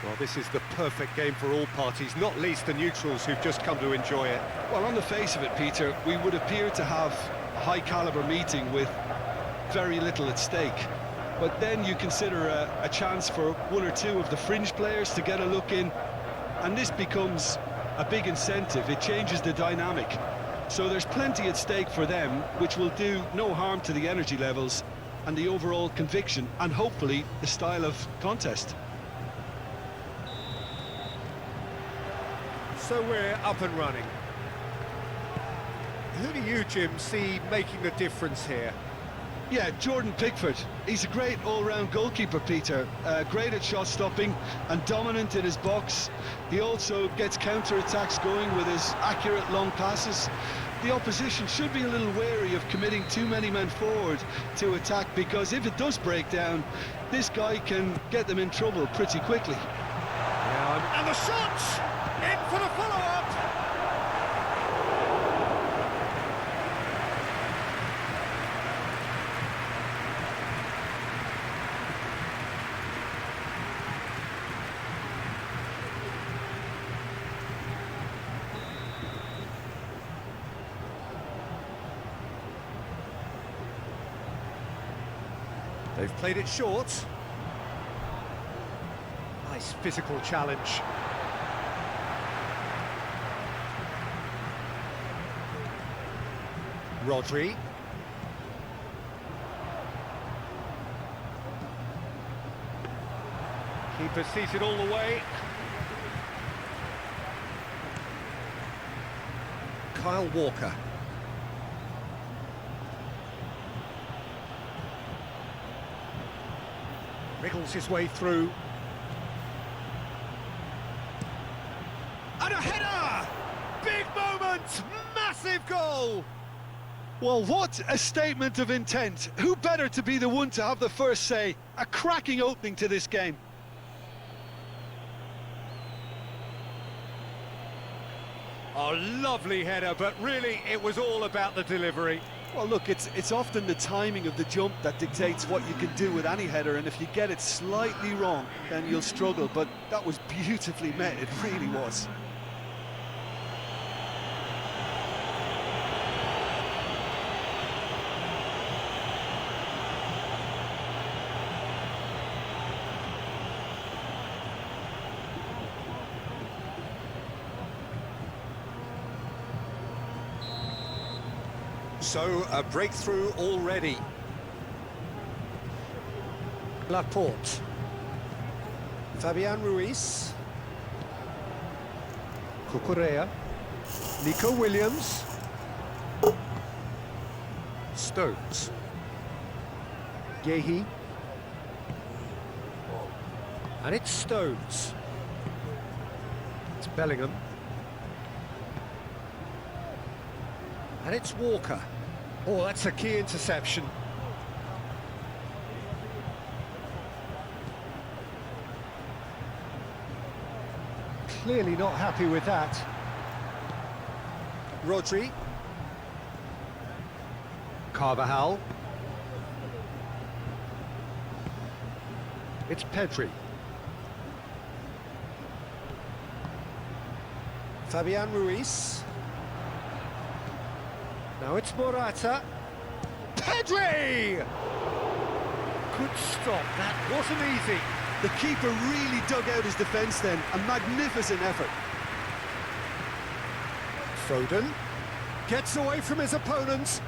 Well, this is the perfect game for all parties, not least the neutrals who've just come to enjoy it. Well, on the face of it, Peter, we would appear to have a high-caliber meeting with very little at stake. But then you consider a chance for one or two of the fringe players to get a look in, and this becomes a big incentive. It changes the dynamic. So there's plenty at stake for them, which will do no harm to the energy levels and the overall conviction, and hopefully the style of contest. So we're up and running. Who do you, Jim, see making the difference here? Yeah, Jordan Pickford. He's a great all-round goalkeeper, Peter. Great at shot-stopping and dominant in his box. He also gets counter-attacks going with his accurate long passes. The opposition should be a little wary of committing too many men forward to attack, because if it does break down, this guy can get them in trouble pretty quickly. Yeah, and the shot! In for the follow-up! They've played it short. Nice physical challenge. Rodri. Keeper sees it all the way. Kyle Walker. Wriggles his way through. And a header! Big moment! Massive goal! Well, what a statement of intent. Who better to be the one to have the first say? A cracking opening to this game. A lovely header, but really it was all about the delivery. Well, look, it's often the timing of the jump that dictates what you can do with any header, and if you get it slightly wrong, then you'll struggle. But that was beautifully met, it really was. So, a breakthrough already. Laporte. Fabian Ruiz. Cucurella. Nico Williams. Stones. Yehi. And it's Stones. It's Bellingham. And it's Walker. Oh, that's a key interception. Clearly not happy with that. Rodri. Carvajal. It's Pedri. Fabian Ruiz. Now it's Morata. Pedri! Good stop, that wasn't easy. The keeper really dug out his defence then, a magnificent effort. Foden gets away from his opponents.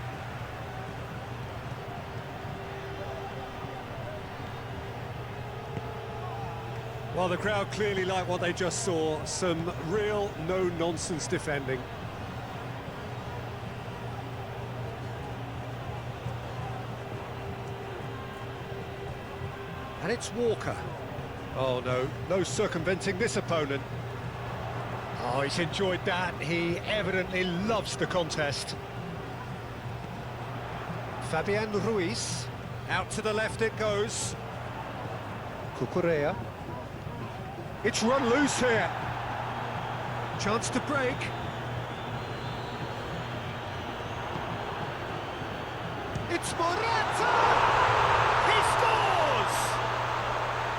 Well, the crowd clearly liked what they just saw. Some real no-nonsense defending. And it's Walker. Oh no, no circumventing this opponent. Oh, he's enjoyed that. He evidently loves the contest. Fabian Ruiz. Out to the left it goes. Cucurella. It's run loose here. Chance to break. It's Morata! He scores!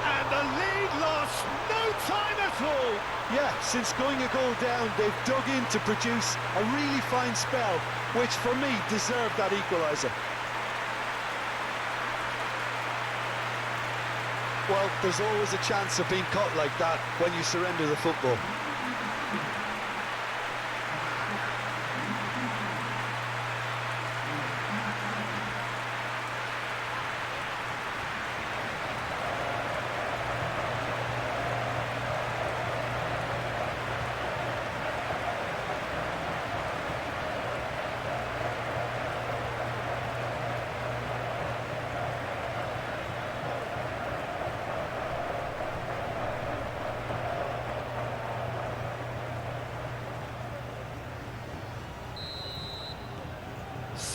And the lead lost no time at all. Yeah, since going a goal down, they've dug in to produce a really fine spell, which for me deserved that equaliser. Well, there's always a chance of being caught like that when you surrender the football.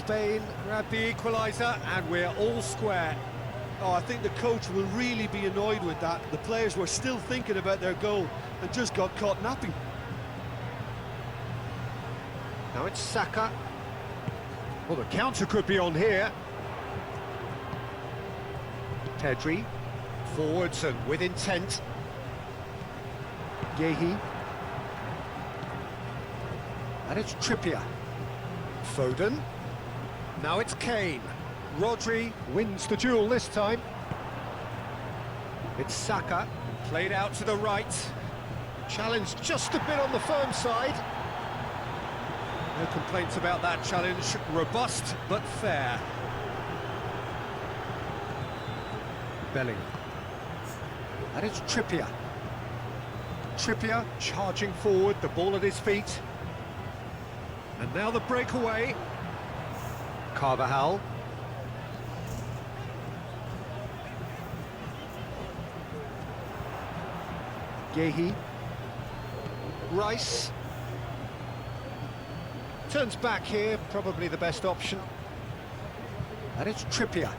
Spain grab the equaliser and we're all square. Oh, I think the coach will really be annoyed with that. The players were still thinking about their goal and just got caught napping. Now it's Saka. Well, the counter could be on here. Pedri, forwards and with intent. Yehi. And it's Trippier. Foden. Now it's Kane. Rodri wins the duel this time. It's Saka, played out to the right. Challenge just a bit on the firm side. No complaints about that challenge. Robust but fair. Bellingham. And it's Trippier. Trippier charging forward, the ball at his feet. And now the breakaway. Carvajal. Yehi. Rice. Turns back here, probably the best option. And it's Trippier.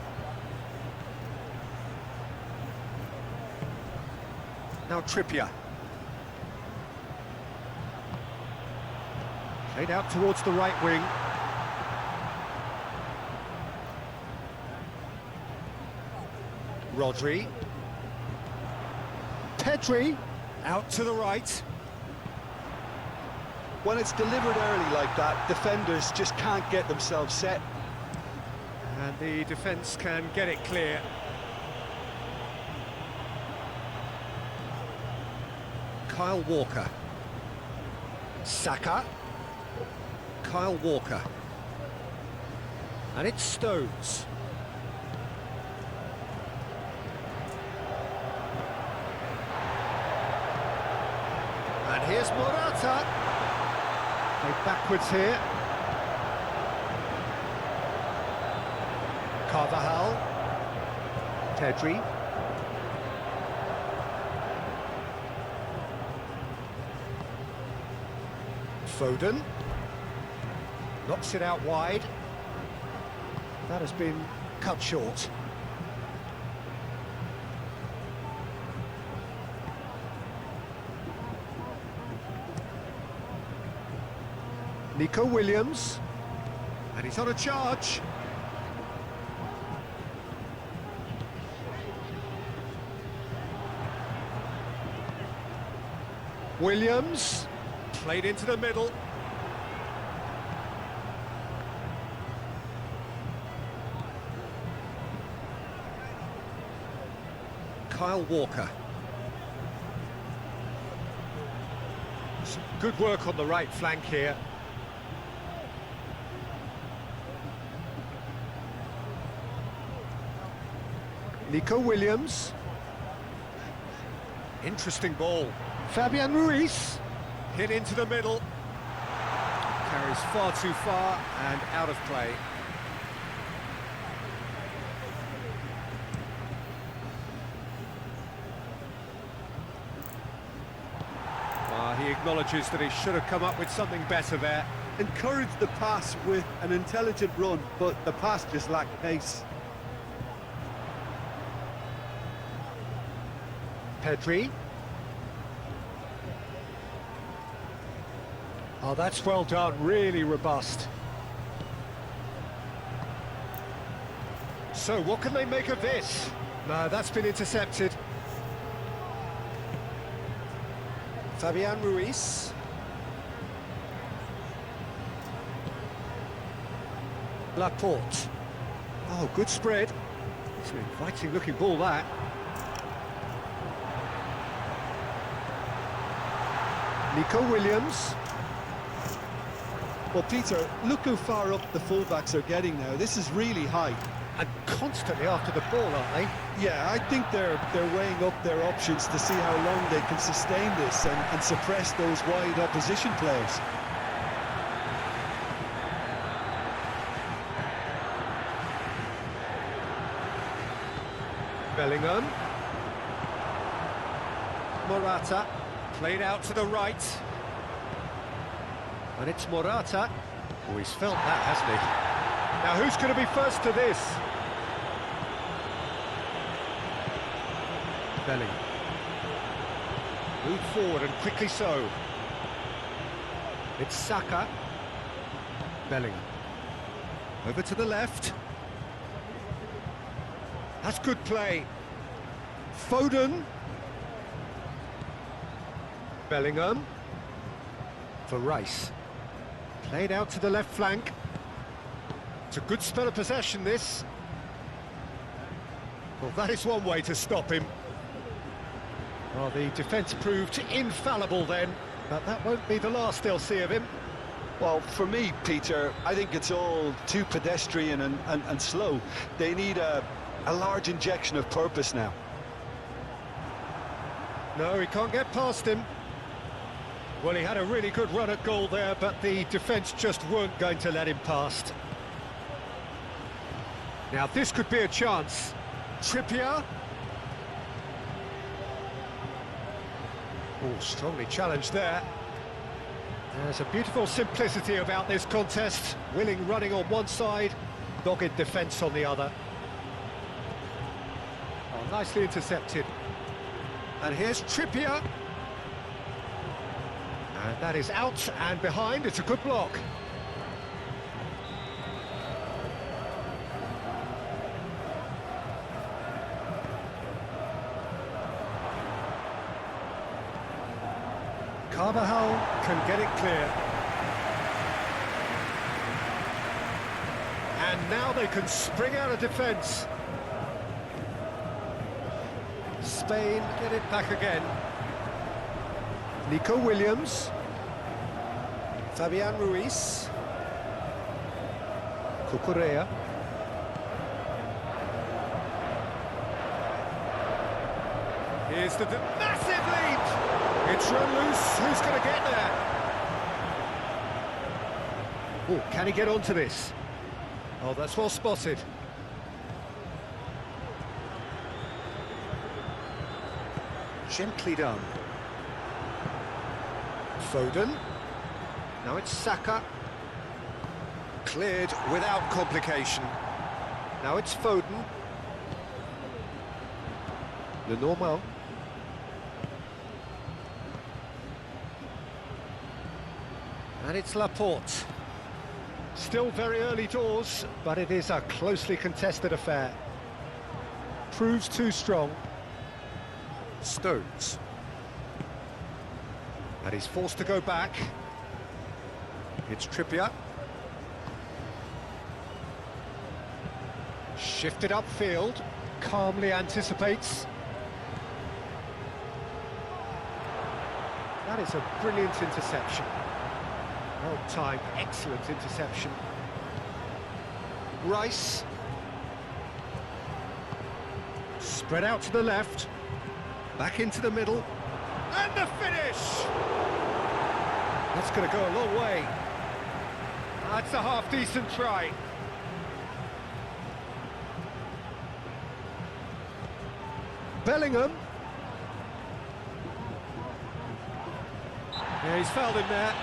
Now Trippier. Played out towards the right wing. Rodri. Pedri. Out to the right. When it's delivered early like that, defenders just can't get themselves set. And the defence can get it clear. Kyle Walker. Saka. Kyle Walker. And it's Stones. And here's Morata. Played backwards here. Carvajal. Pedri. Foden. Knocks it out wide. That has been cut short. Nico Williams, and he's on a charge. Williams, played into the middle. Kyle Walker. Some good work on the right flank here. Nico Williams. Interesting ball. Fabian Ruiz. Hit into the middle. Carries far too far and out of play. He acknowledges that he should have come up with something better there. Encouraged the pass with an intelligent run, but the pass just lacked pace. Pedri. Oh, that's well done, really robust. So, what can they make of this? No, that's been intercepted. Fabian Ruiz. Laporte. Oh, good spread. It's an inviting looking ball, that. Nico Williams. Well, Peter, look how far up the fullbacks are getting now. This is really high. And constantly after the ball, aren't they? Yeah, I think they're weighing up their options to see how long they can sustain this and suppress those wide opposition players. Bellingham. Morata. Played out to the right. And it's Morata. Oh, he's felt that, hasn't he? Now, who's going to be first to this? Bellingham. Move forward, and quickly so. It's Saka. Bellingham. Over to the left. That's good play. Foden. Bellingham. For Rice. Played out to the left flank. It's a good spell of possession, this. Well, that is one way to stop him. Well, the defence proved infallible then, but that won't be the last they'll see of him. Well, for me, Peter, I think it's all too pedestrian and slow. They need a large injection of purpose now. No, he can't get past him. Well, he had a really good run at goal there, but the defence just weren't going to let him past. Now, this could be a chance. Trippier. Oh, strongly challenged there. There's a beautiful simplicity about this contest. Willing running on one side, dogged defence on the other. Oh, nicely intercepted. And here's Trippier. And that is out and behind. It's a good block. Carvajal can get it clear. And now they can spring out of defence. Spain get it back again. Nico Williams. Fabian Ruiz. Cucurella. Here's the massive lead! It's run loose. Who's going to get there? Oh, can he get onto this? Oh, that's well spotted. Gently done. Foden. Now it's Saka. Cleared without complication. Now it's Foden. Lenormand. And it's Laporte. Still very early doors, but it is a closely contested affair. Proves too strong. Stones. And he's forced to go back. It's Trippier. Shifted upfield. Calmly anticipates. That is a brilliant interception. Well timed, excellent interception. Rice. Spread out to the left. Back into the middle. And the finish! That's going to go a long way. That's a half-decent try. Bellingham. Yeah, he's fouled him there.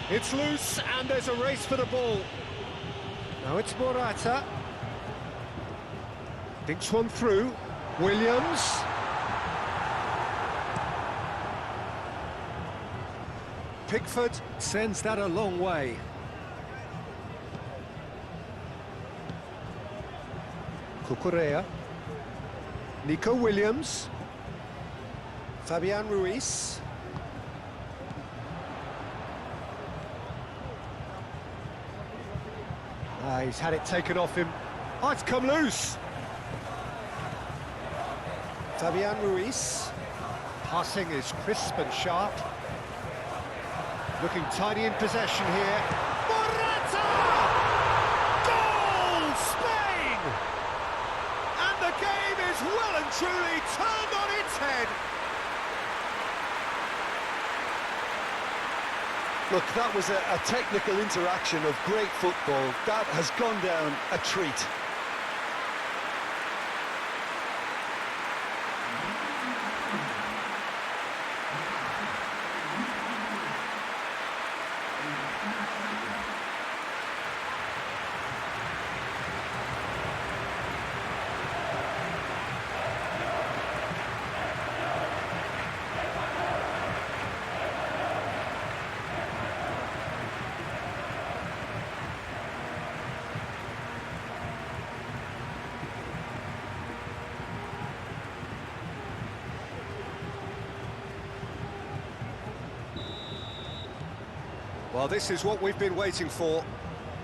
It's loose, and there's a race for the ball. Now it's Morata. Dinks one through. Williams. Pickford sends that a long way. Cucurella. Nico Williams. Fabian Ruiz. He's had it taken off him. Oh, it's come loose. Fabian Ruiz. Passing is crisp and sharp. Looking tidy in possession here. Morata! Goal! Spain! And the game is well and truly turned on its head. Look, that was a technical interaction of great football. That has gone down a treat. Well, this is what we've been waiting for.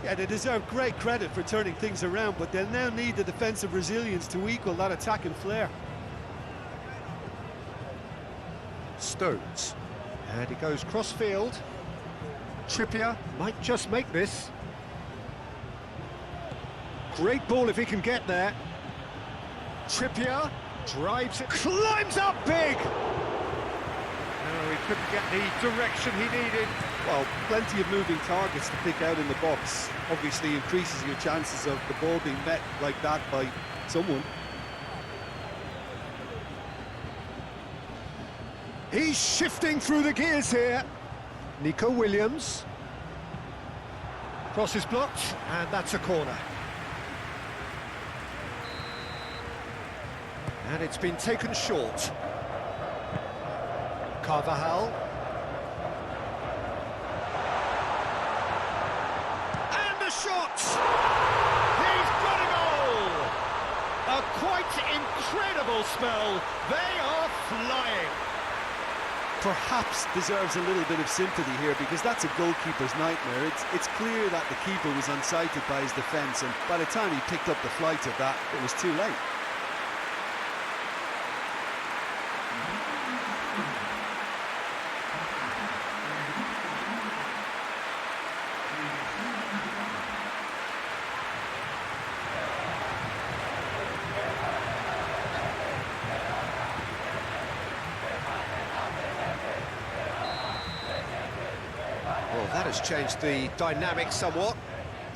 Yeah, they deserve great credit for turning things around, but they'll now need the defensive resilience to equal that attacking flair. Stones. And he goes cross-field. Trippier might just make this. Great ball if he can get there. Trippier drives it, climbs up big! No, he couldn't get the direction he needed. Well, plenty of moving targets to pick out in the box. Obviously increases your chances of the ball being met like that by someone. He's shifting through the gears here. Nico Williams. Cross is blocked, and that's a corner. And it's been taken short. Carvajal. And the shot! He's got a goal! A quite incredible spell. They are flying. Perhaps deserves a little bit of sympathy here, because that's a goalkeeper's nightmare. It's clear that the keeper was unsighted by his defence, and by the time he picked up the flight of that, it was too late. Well, that has changed the dynamic somewhat.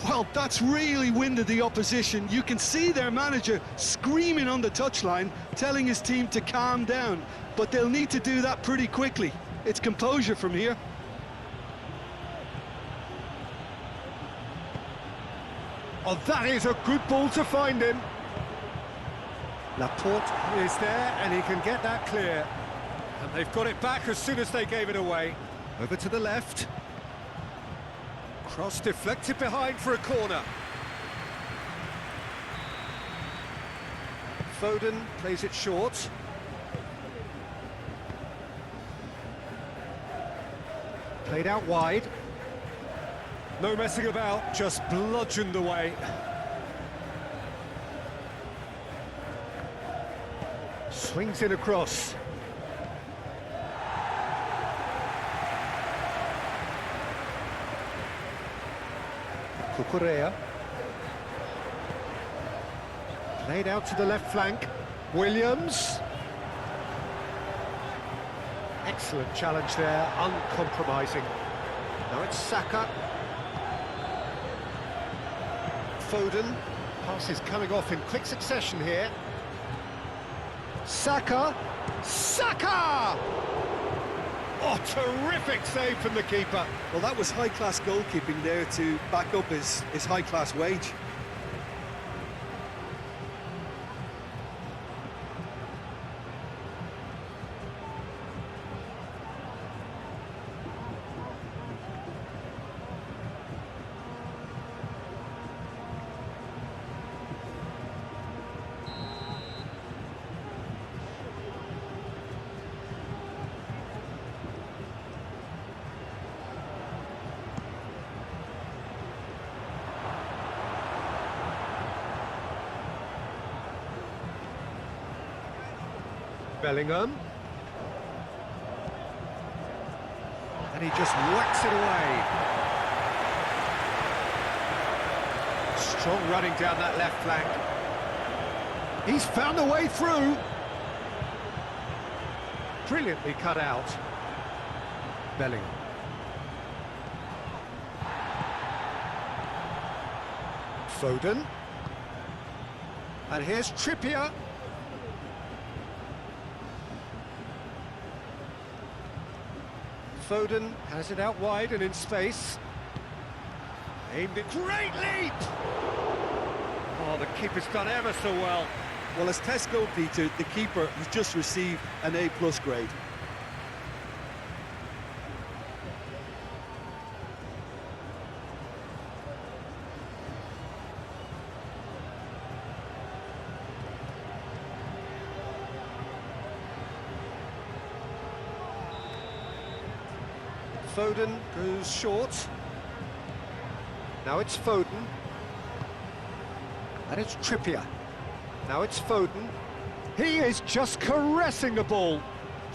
Well, that's really winded the opposition. You can see their manager screaming on the touchline, telling his team to calm down, but they'll need to do that pretty quickly. It's composure from here. Oh, that is a good ball to find him. Laporte is there, and he can get that clear. And they've got it back as soon as they gave it away. Over to the left. Cross deflected behind for a corner. Foden plays it short. Played out wide. No messing about, just bludgeoned away. Swings in across. Cucurella. Played out to the left flank. Williams. Excellent challenge there, uncompromising. Now it's Saka. Foden. Passes coming off in quick succession here. Saka. Saka! Oh, terrific save from the keeper. Well, that was high-class goalkeeping there to back up his high-class wage. Bellingham. And he just whacks it away. Strong running down that left flank. He's found a way through. Brilliantly cut out. Bellingham. Foden. And here's Trippier. Foden has it out wide and in space. Aimed it. Great leap! Oh, the keeper's done ever so well. Well, as tests go, Peter, the keeper has just received an A+ grade. Foden goes short. Now it's Foden. And it's Trippier. Now it's Foden. He is just caressing the ball.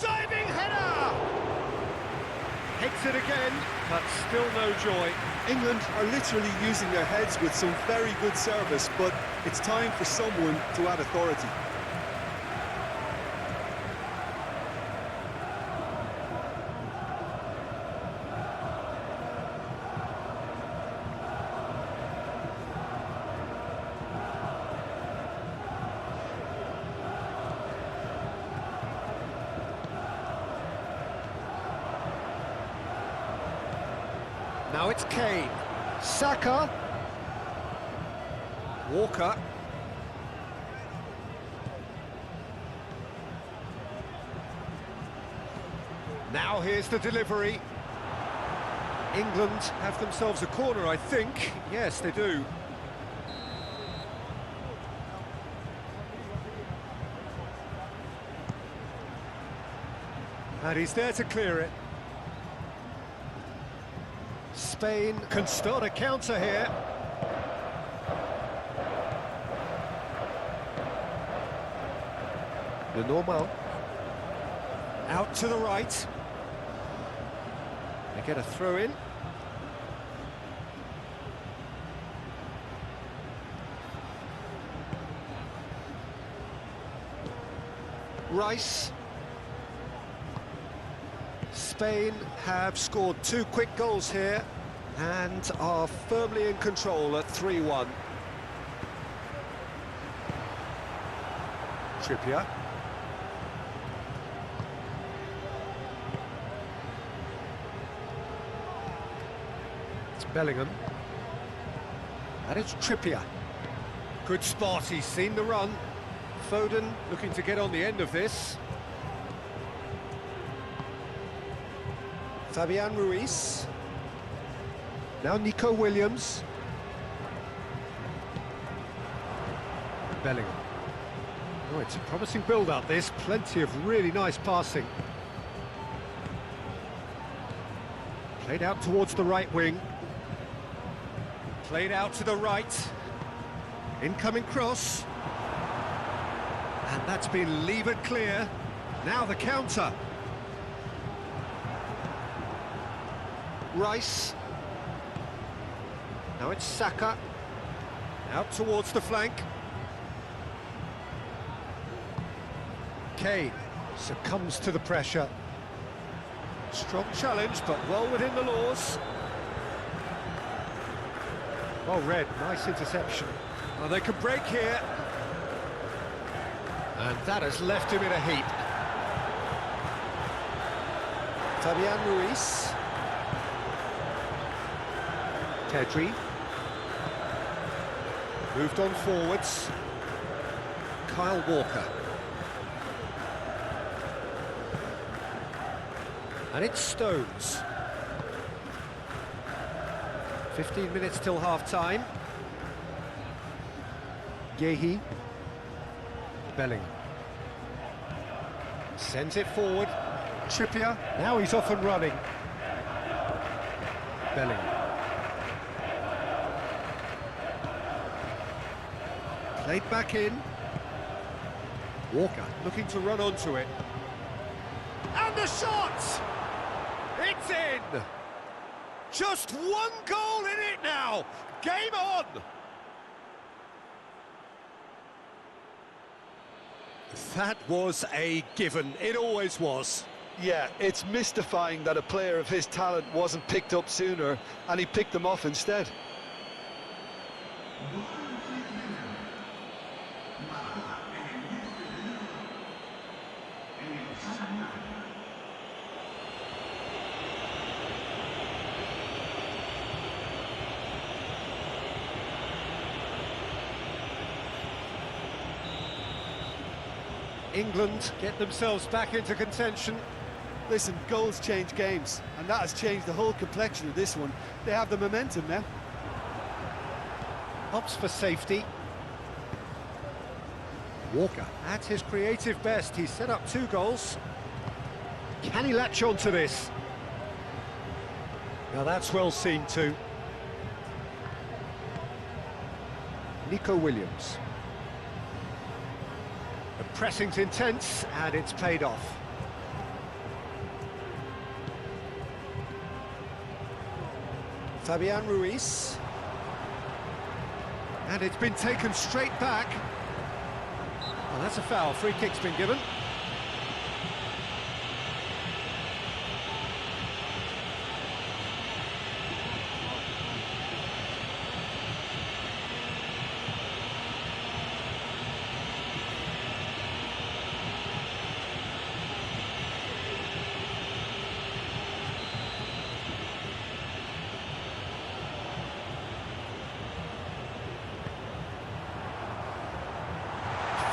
Diving header! Hits it again, but still no joy. England are literally using their heads with some very good service, but it's time for someone to add authority. Now it's Kane. Saka. Walker. Now here's the delivery. England have themselves a corner, I think. Yes, they do. And he's there to clear it. Spain can start a counter here. The normal. Out to the right. They get a throw in. Rice. Spain have scored 2 quick goals here and are firmly in control at 3-1. Trippier. It's Bellingham. And it's Trippier. Good spot, he's seen the run. Foden looking to get on the end of this. Fabian Ruiz. Now Nico Williams. Bellingham. Oh, it's a promising build-up, this. Plenty of really nice passing. Played out towards the right wing. Played out to the right. Incoming cross. And that's been levered clear. Now the counter. Rice. Now it's Saka. Out towards the flank. Kane succumbs to the pressure. Strong challenge, but well within the laws. Well read, nice interception. Well, they could break here. And that has left him in a heap. Fabian Ruiz. Pedri. Moved on forwards. Kyle Walker. And it's Stones. 15 minutes till half-time. Yehi. Bellingham. Sends it forward. Trippier. Now he's off and running. Bellingham. Played back in. Walker looking to run onto it. And the shot! It's in! Just one goal in it now! Game on! That was a given. It always was. Yeah, it's mystifying that a player of his talent wasn't picked up sooner, and he picked them off instead. England get themselves back into contention. Listen, goals change games, and that has changed the whole complexion of this one. They have the momentum now. Opts for safety. Walker at his creative best. He's set up 2 goals. Can he latch on to this? Now that's well seen too. Nico Williams. The pressing's intense and it's paid off. Fabian Ruiz. And it's been taken straight back. Well, that's a foul. Free kick's been given.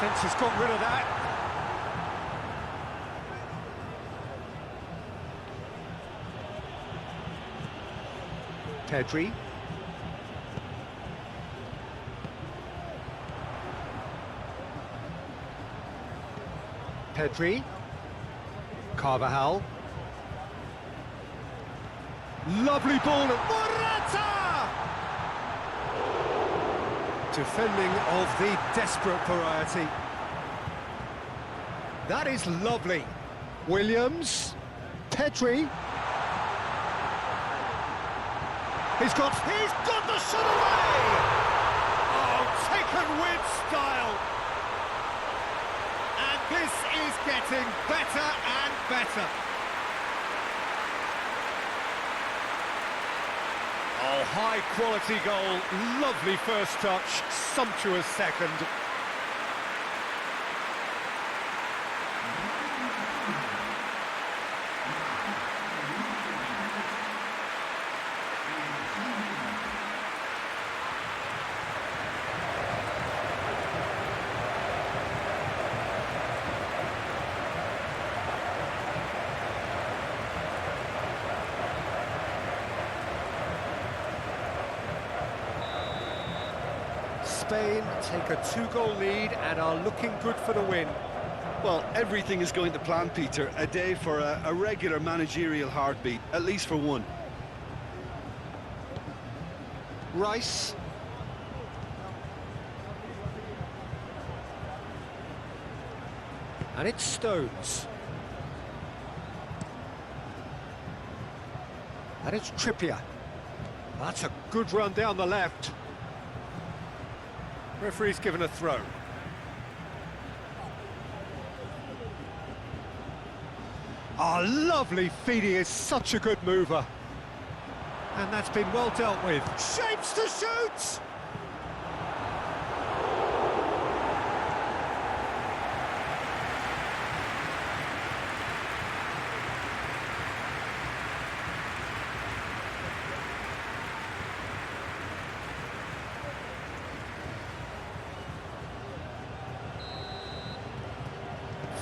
Defence has got rid of that. Pedri. Pedri. Carvajal. Lovely ball at Morata! Defending of the desperate variety. That is lovely. Williams. Pedri. He's got the shot away! Oh, taken with style. And this is getting better and better. Oh, high-quality goal, lovely first touch, sumptuous second. Spain take a 2-goal lead and are looking good for the win. Well, everything is going to plan, Peter. A day for a regular managerial heartbeat, at least for one. Rice. And it's Stones. And it's Trippier. That's a good run down the left. Referee's given a throw. Oh, lovely feed. He is such a good mover. And that's been well dealt with. Shapes to shoot!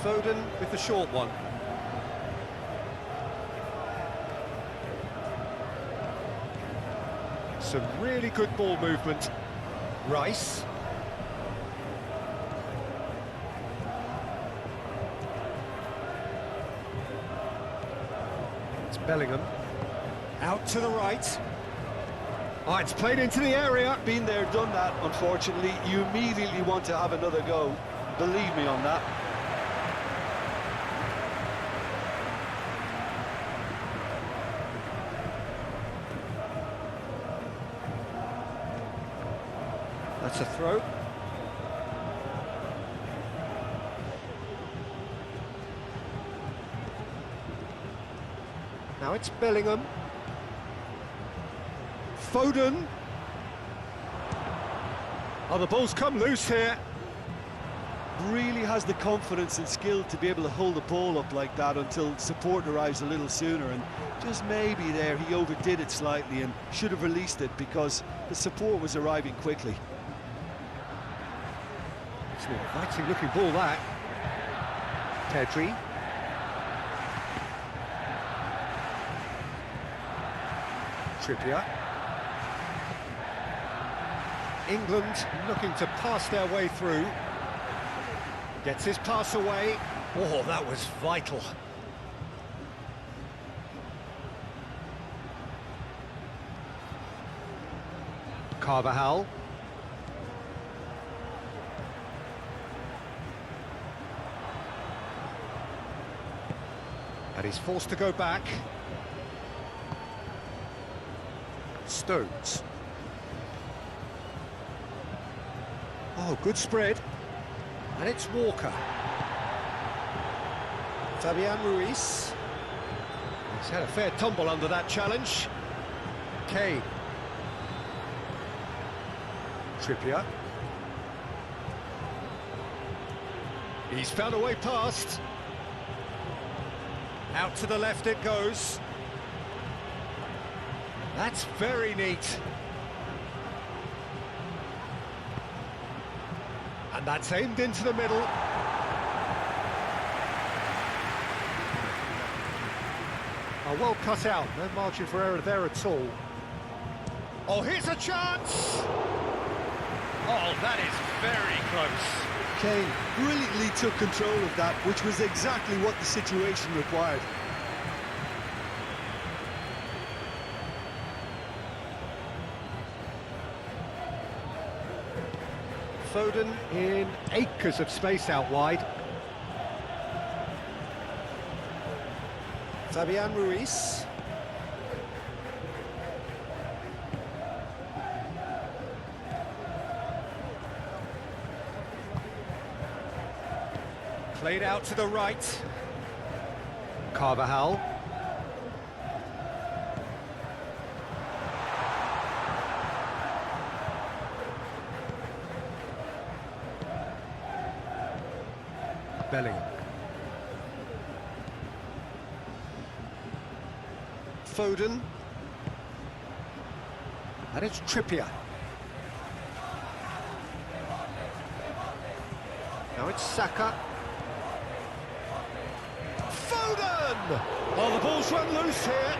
Foden with the short one. Some really good ball movement. Rice. It's Bellingham. Out to the right. Oh, it's played into the area. Been there, done that, unfortunately. You immediately want to have another go. Believe me on that. That's a throw. Now it's Bellingham. Foden. Oh, the ball's come loose here. Really has the confidence and skill to be able to hold the ball up like that until support arrives a little sooner, and just maybe there he overdid it slightly and should have released it because the support was arriving quickly. It's an inviting looking ball, that. Pedri. Trippier. England looking to pass their way through. Gets his pass away. Oh, that was vital. Carvajal. And he's forced to go back. Stones. Oh, good spread. And it's Walker. Fabian Ruiz. He's had a fair tumble under that challenge. Kane. Trippier. He's found a way past. Out to the left it goes. That's very neat. And that's aimed into the middle. Oh, well cut out, no margin for error there at all. Oh, here's a chance! Oh, that is very close. Kane brilliantly took control of that, which was exactly what the situation required. Foden in acres of space out wide. Fabian Ruiz. Played out to the right. Carvajal. Bellingham. Foden. And it's Trippier. Now it's Saka. Foden! Oh, the ball's run loose here.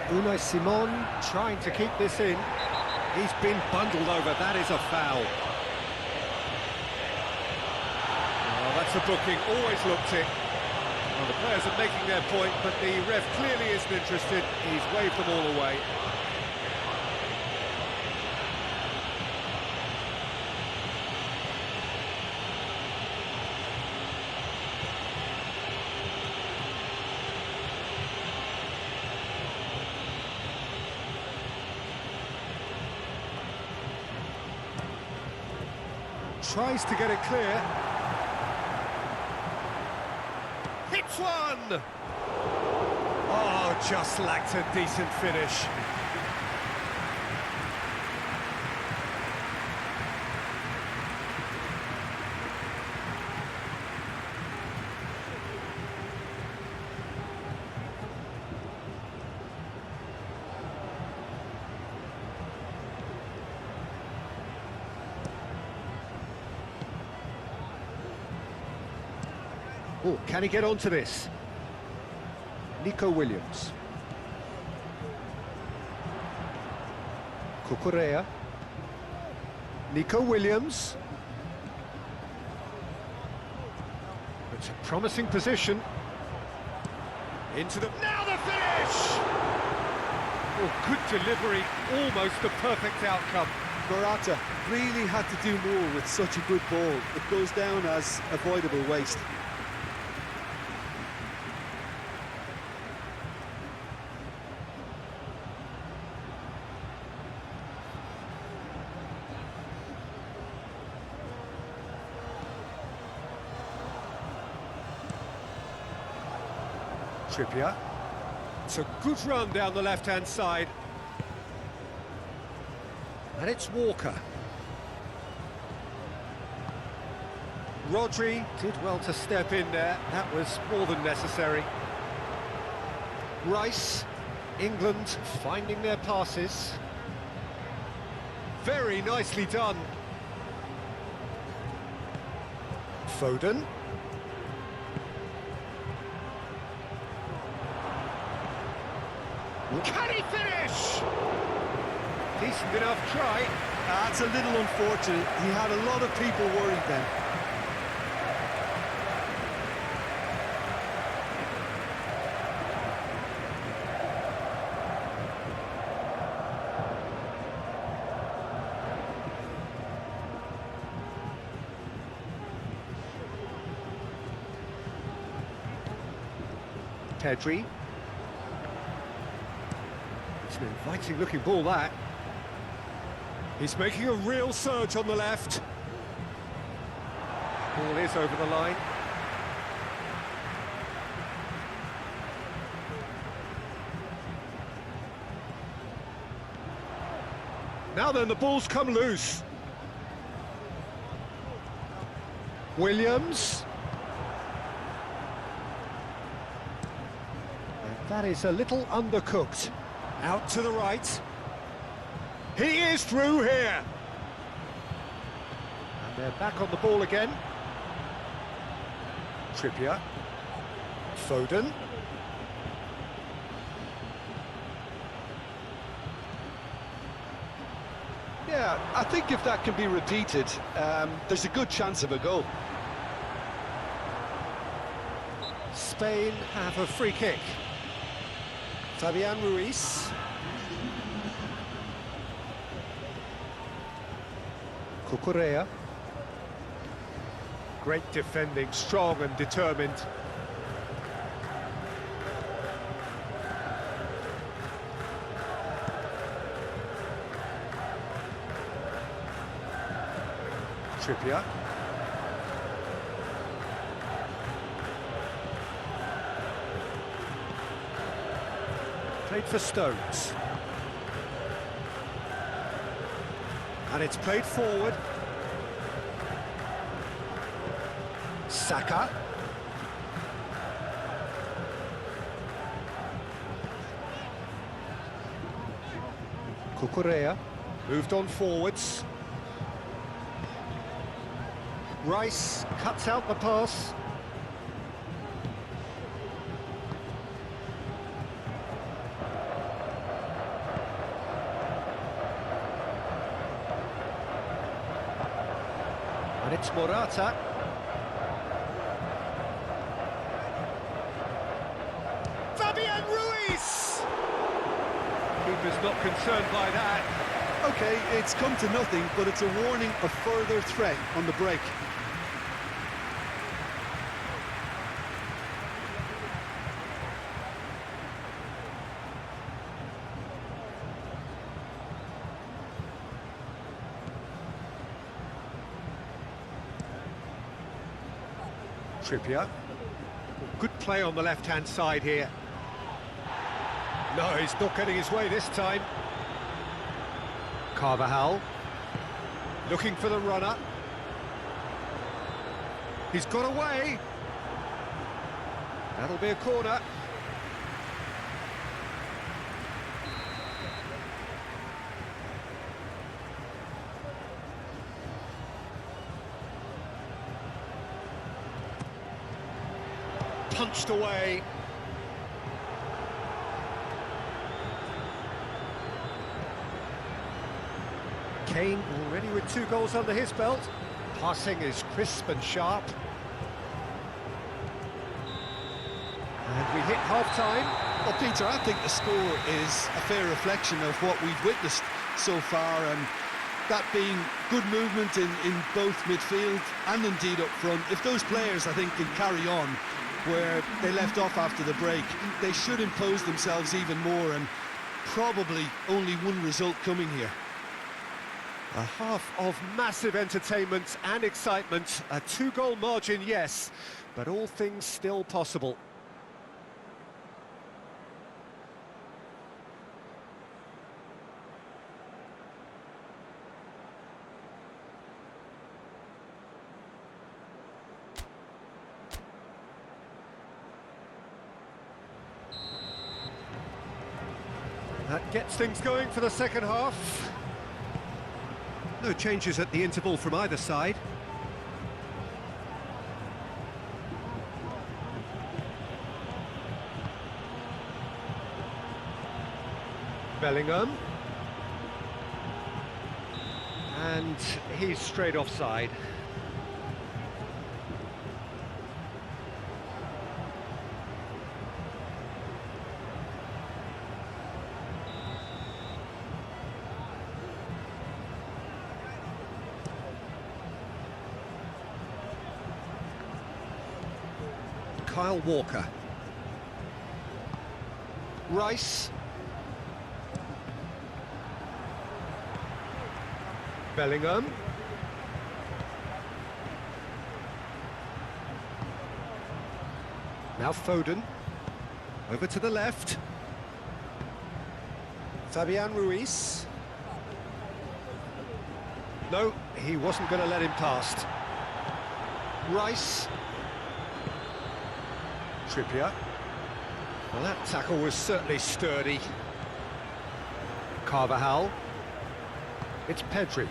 Unai Simon trying to keep this in. He's been bundled over. That is a foul. That's a booking, always looked it. Well, the players are making their point, but the ref clearly isn't interested. He's waved them all away. Tries to get it clear. Hits one! Oh, just lacked a decent finish. Oh, can he get onto this? Nico Williams. Cucurella. Nico Williams. It's a promising position. Into the... Now the finish! Oh, good delivery. Almost the perfect outcome. Morata really had to do more with such a good ball. It goes down as avoidable waste. Trippier. It's a good run down the left-hand side. And it's Walker. Rodri did well to step in there. That was more than necessary. Rice. England finding their passes. Very nicely done. Foden. Can he finish? Decent enough try. That's a little unfortunate. He had a lot of people worried then. Pedri. It's an inviting looking ball, that. He's making a real surge on the left. Ball is over the line. Now then, the ball's come loose. Williams. And that is a little undercooked. Out to the right. He is through here. And they're back on the ball again. Trippier. Foden. Yeah, I think if that can be repeated, there's a good chance of a goal. Spain have a free kick. Fabian Ruiz. Cucurella. Great defending, strong and determined. Trippier. Played for Stones. And it's played forward. Saka. Cucurella. Moved on forwards. Rice cuts out the pass. And it's Morata. Fabian Ruiz! Keeper's not concerned by that. Okay, it's come to nothing, but it's a warning of further threat on the break. Trippier. Good play on the left-hand side here. No, he's not getting his way this time. Carvajal. Looking for the runner. He's got away. That'll be a corner. Punched away. Kane already with 2 goals under his belt. Passing is crisp and sharp. And we hit half-time. Well, Peter, I think the score is a fair reflection of what we've witnessed so far, and that being good movement in both midfield and indeed up front. If those players, I think, can carry on where they left off after the break, they should impose themselves even more, and probably only one result coming here. A half of massive entertainment and excitement. A 2-goal margin, yes, but all things still possible. That gets things going for the second half. No changes at the interval from either side. Bellingham. And he's straight offside. Kyle Walker. Rice. Bellingham. Now Foden. Over to the left. Fabian Ruiz. No, he wasn't going to let him past. Rice. Trippier. Well, that tackle was certainly sturdy. Carvajal. It's Pedri.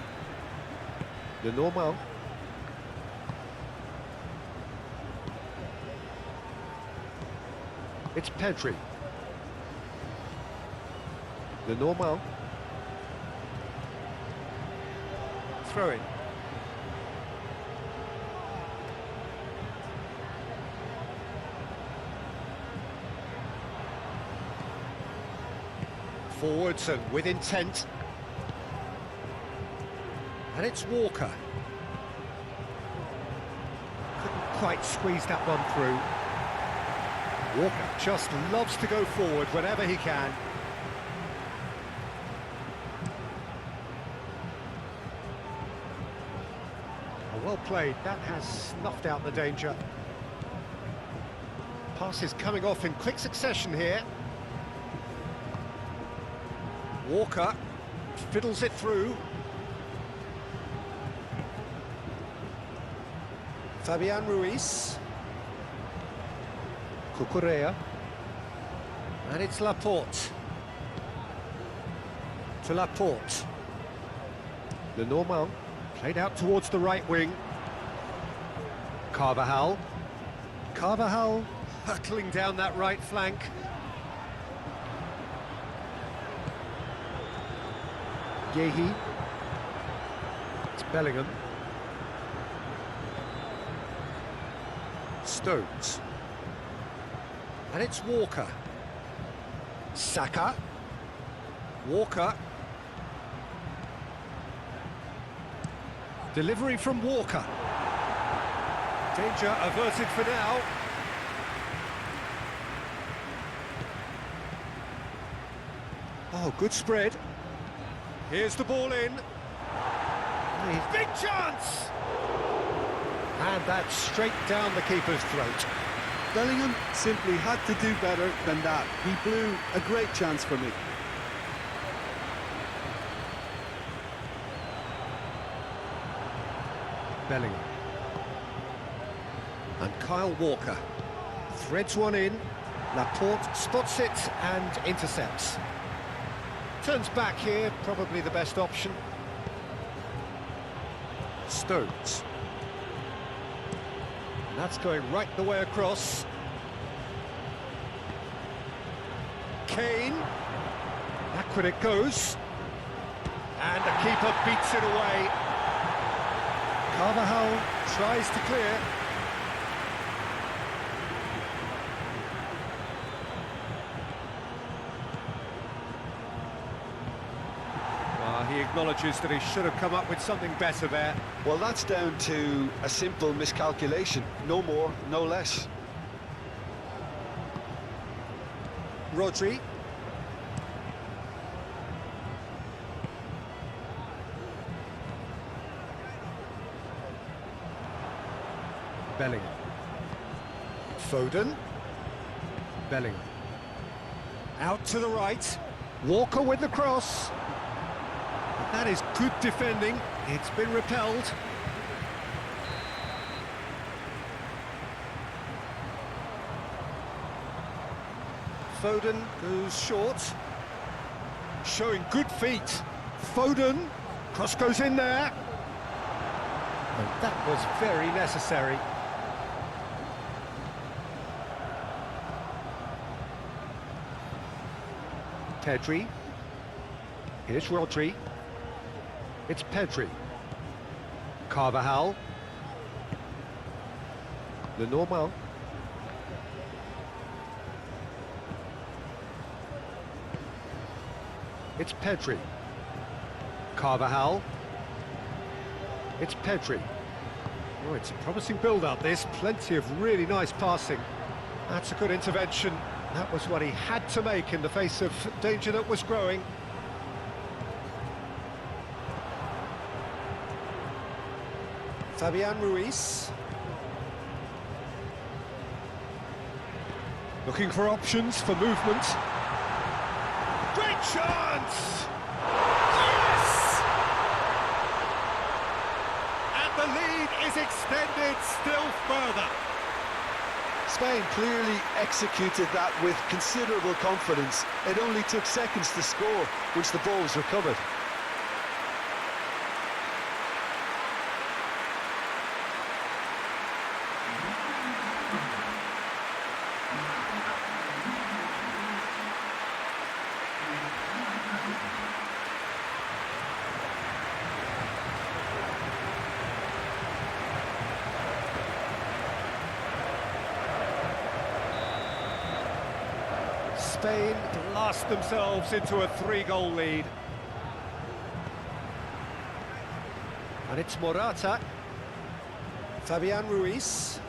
The normal. It's Pedri. The normal. Throw in. Forwards and with intent. And it's Walker. Couldn't quite squeeze that one through. Walker just loves to go forward whenever he can. Well played, that has snuffed out the danger. Passes coming off in quick succession here. Walker fiddles it through. Fabian Ruiz. Cucurella. And it's Laporte. To Laporte. The normal. Played out towards the right wing. Carvajal. Carvajal hurtling down that right flank. Yehi. It's Bellingham. Stones. And it's Walker. Saka. Walker. Delivery from Walker. Danger averted for now. Oh, good spread. Here's the ball in. Big chance! And that's straight down the keeper's throat. Bellingham simply had to do better than that. He blew a great chance for me. Bellingham. And Kyle Walker threads one in. Laporte spots it and intercepts. Turns back here, probably the best option. Stones. And that's going right the way across. Kane. Back when it goes. And the keeper beats it away. Carvajal tries to clear. He acknowledges that he should have come up with something better there. Well, that's down to a simple miscalculation. No more, no less. Rodri. Bellingham. Foden. Bellingham. Out to the right. Walker with the cross. That is good defending. It's been repelled. Foden goes short. showing good feet. Foden, cross goes in there. And that was very necessary. Pedri. Here's Rodri. It's Pedri. Carvajal. Lenormand. It's Pedri. Carvajal. It's Pedri. Oh, it's a promising build-up, this. Plenty of really nice passing. That's a good intervention. That was what he had to make in the face of danger that was growing. Fabian Ruiz. Looking for options for movement. Great chance! Yes! And the lead is extended still further. Spain clearly executed that with considerable confidence. It only took seconds to score once the ball was recovered. Spain blast themselves into a 3-goal lead. And it's Morata. Fabian Ruiz.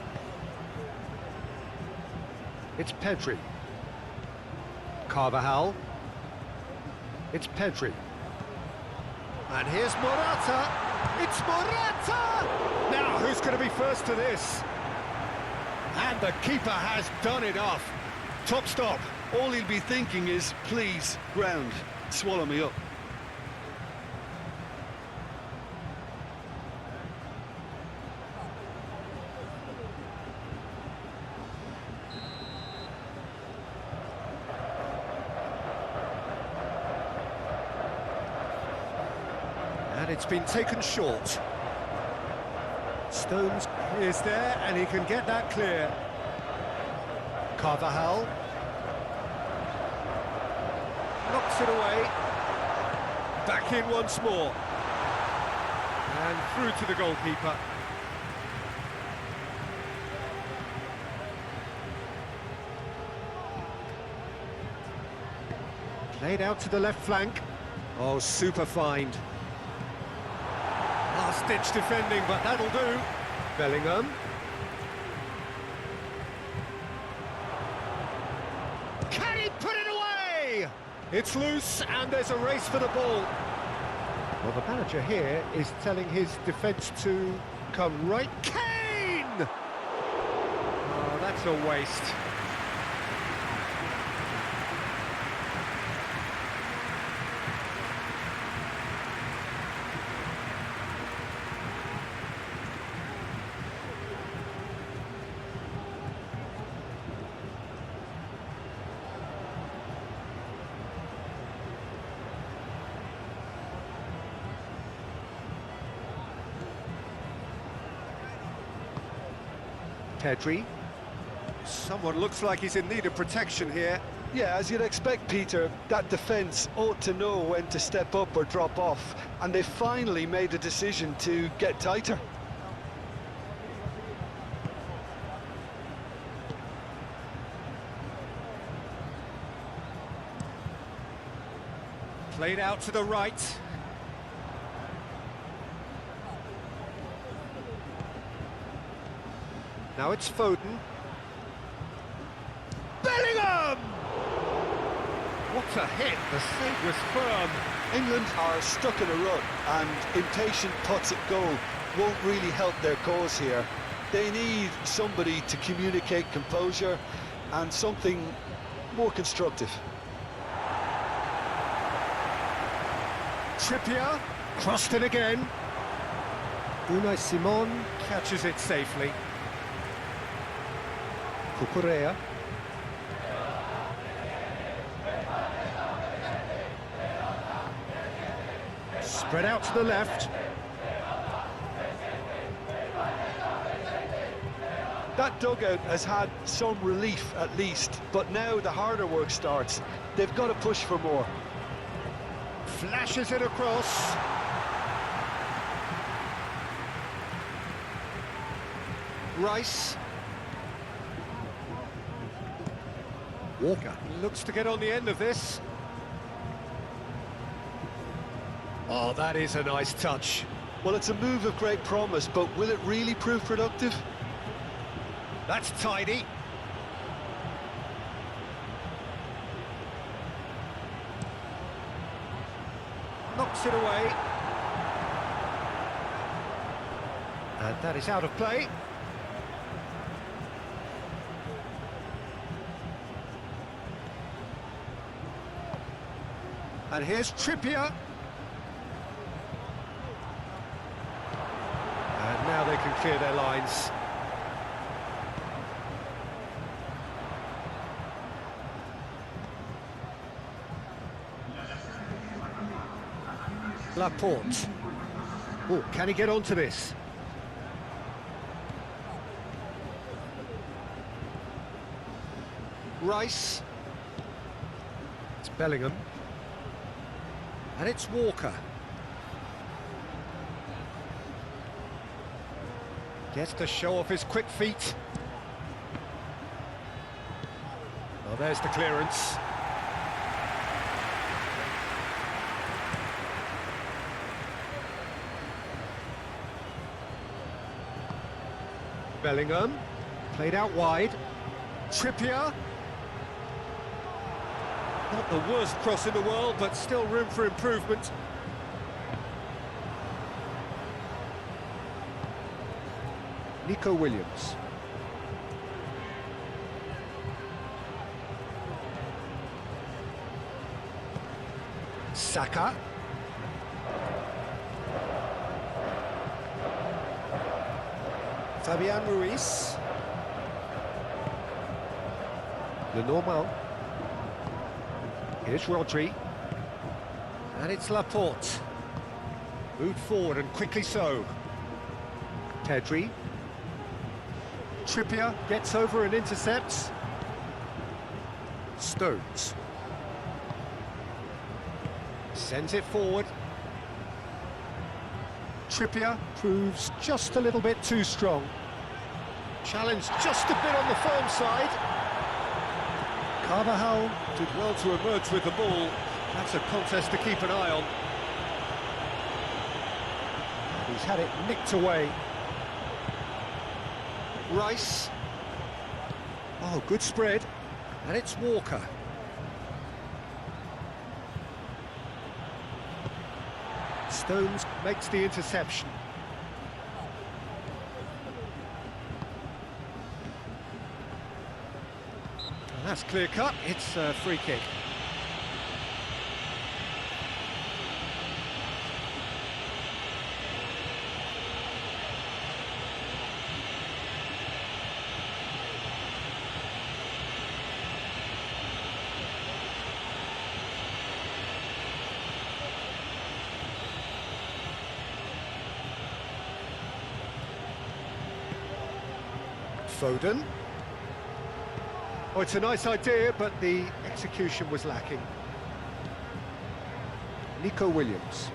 It's Pedri. Carvajal. It's Pedri. And here's Morata. It's Morata! Now, who's going to be first to this? And the keeper has done enough. Top stop. All he'll be thinking is, please, ground, swallow me up. And it's been taken short. Stones is there, and he can get that clear. Carvajal. Knocks it away. Back in once more. And through to the goalkeeper. Played out to the left flank. Oh, super find. Last-ditch defending, but that'll do. Bellingham. Can he put it away? It's loose, and there's a race for the ball. Well, the manager here is telling his defence to come right. Kane! Oh, that's a waste. Pedri. Someone looks like he's in need of protection here. Yeah, as you'd expect, Peter, that defence ought to know when to step up or drop off, and they finally made a decision to get tighter. Played out to the right. Now it's Foden. Bellingham! What a hit, the save was firm. England are stuck in a rut, and impatient putts at goal won't really help their cause here. They need somebody to communicate composure and something more constructive. Trippier, crossed it again. Unai Simon catches it safely. Cucurella. Spread out to the left. That dugout has had some relief at least, but now the harder work starts. They've got to push for more. Flashes it across. Rice. Walker looks to get on the end of this. Oh, that is a nice touch. Well, it's a move of great promise, but will it really prove productive? That's tidy. Knocks it away. And that is out of play. And here's Trippier. And now they can clear their lines. Laporte. Oh, can he get onto this? Rice. It's Bellingham. And it's Walker. Gets to show off his quick feet. Oh, there's the clearance. Bellingham, played out wide. Trippier. Not the worst cross in the world, but still room for improvement. Nico Williams. Saka. Fabian Ruiz. Lenormand. Here's Rodri. And it's Laporte. Moved forward and quickly so. Pedri. Trippier gets over and intercepts. Stones. Sends it forward. Trippier proves just a little bit too strong. Challenge just a bit on the firm side. Carvajal did well to emerge with the ball. That's a contest to keep an eye on. He's had it nicked away. Rice. Oh, good spread. And it's Walker. Stones makes the interception. And that's clear cut. It's a free kick. Foden. Oh, it's a nice idea, but the execution was lacking. Nico Williams.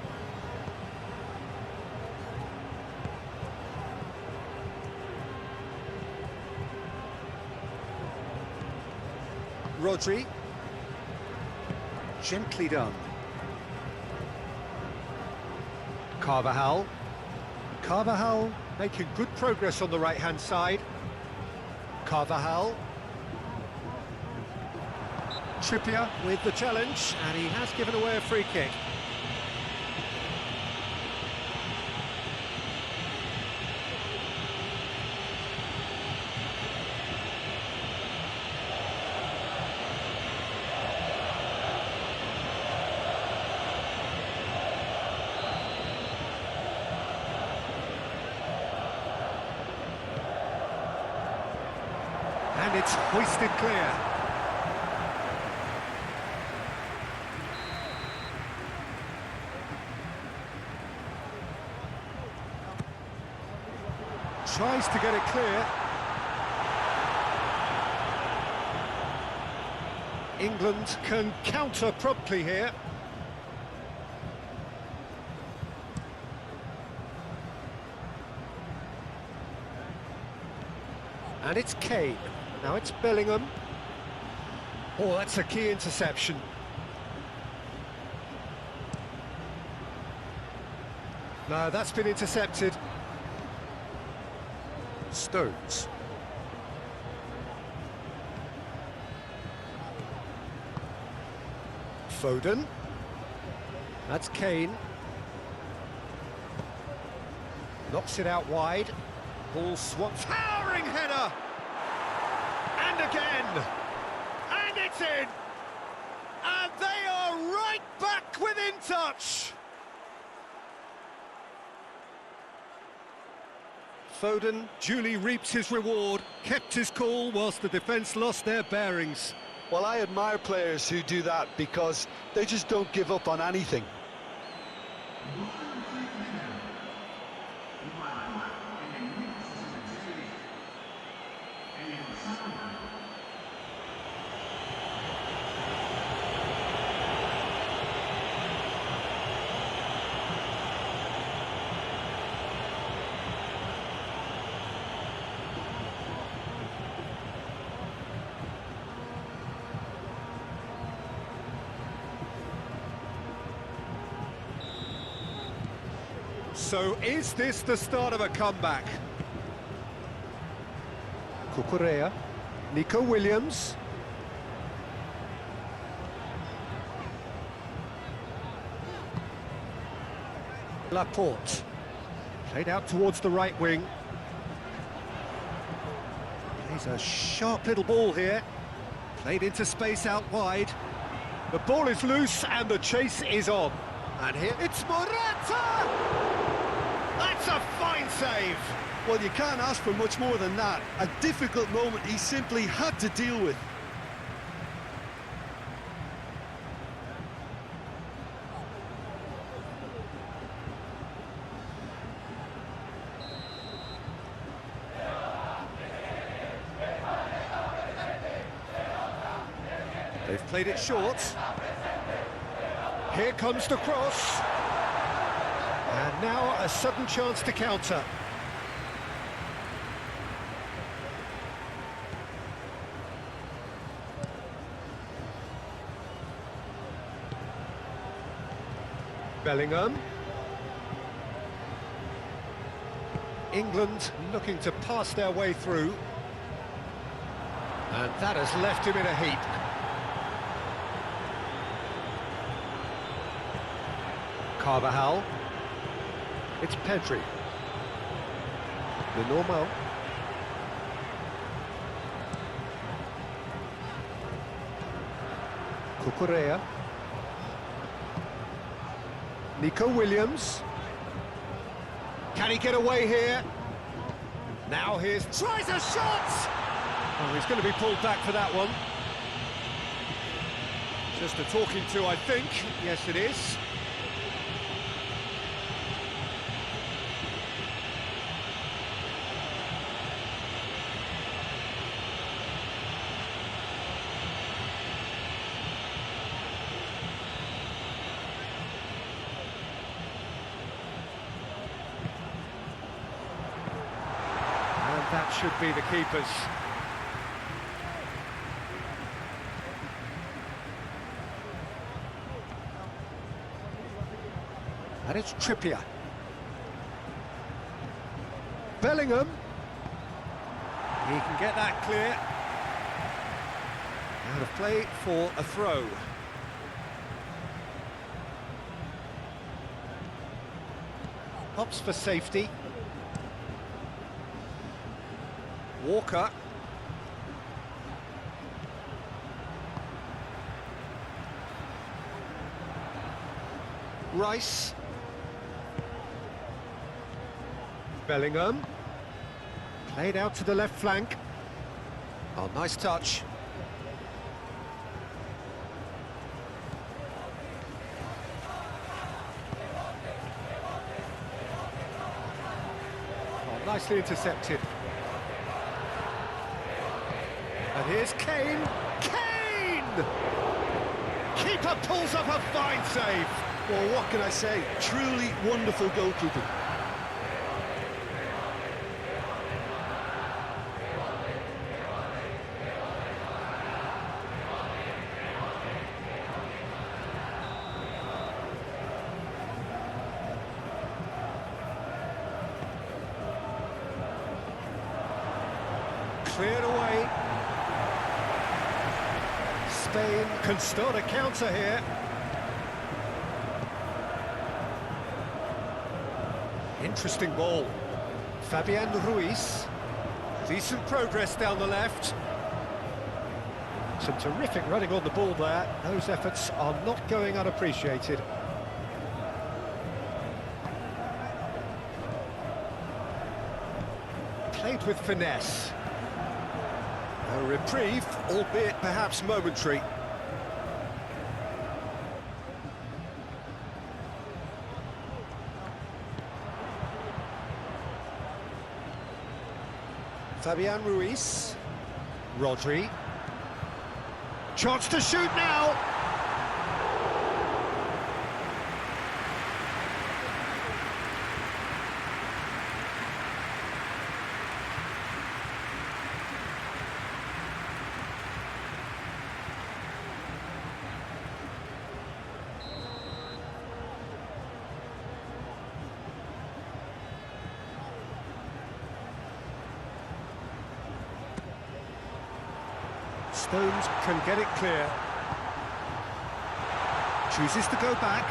Rodri. Gently done. Carvajal. Carvajal making good progress on the right-hand side. Carvajal. Trippier with the challenge, and he has given away a free kick. And it's hoisted clear. tries to get it clear. England can counter promptly here. And it's Kane. Now it's Bellingham. Oh, that's a key interception. No, that's been intercepted. Stones. Foden. That's Kane. Knocks it out wide. Ball swats. Towering header! And again! And it's in! And they are right back within touch! Foden duly reaps his reward, kept his cool whilst the defence lost their bearings. Well, I admire players who do that because they just don't give up on anything. So is this the start of a comeback? Cucurella, Nico Williams. Laporte, played out towards the right wing. Plays a sharp little ball here. Played into space out wide. The ball is loose and the chase is on. And here it's Morata! That's a fine save! Well, you can't ask for much more than that. A difficult moment he simply had to deal with. They've played it short. Here comes the cross. And now a sudden chance to counter. Bellingham. England looking to pass their way through. And that has left him in a heap. Carvajal. It's Pedri. The normal. Cucurella. Nico Williams. Can he get away here? Now here's... tries a shot! Oh, he's going to be pulled back for that one. Just a talking to, I think. Yes, it is. That should be the keeper's. And it's Trippier. Bellingham. He can get that clear. Out of play for a throw. Hops for safety. Walker. Rice. Bellingham. Played out to the left flank. Oh, nice touch. Oh, Nicely intercepted. And here's Kane. Kane! Keeper pulls up a fine save. Well, what can I say? Truly wonderful goalkeeping. Cleared away. Spain can start a counter here. Interesting ball. Fabian Ruiz. Decent progress down the left. Some terrific running on the ball there. Those efforts are not going unappreciated. Played with finesse. A reprieve, albeit perhaps momentary. Fabian Ruiz. Rodri. Chance to shoot now! Stones can get it clear. Chooses to go back.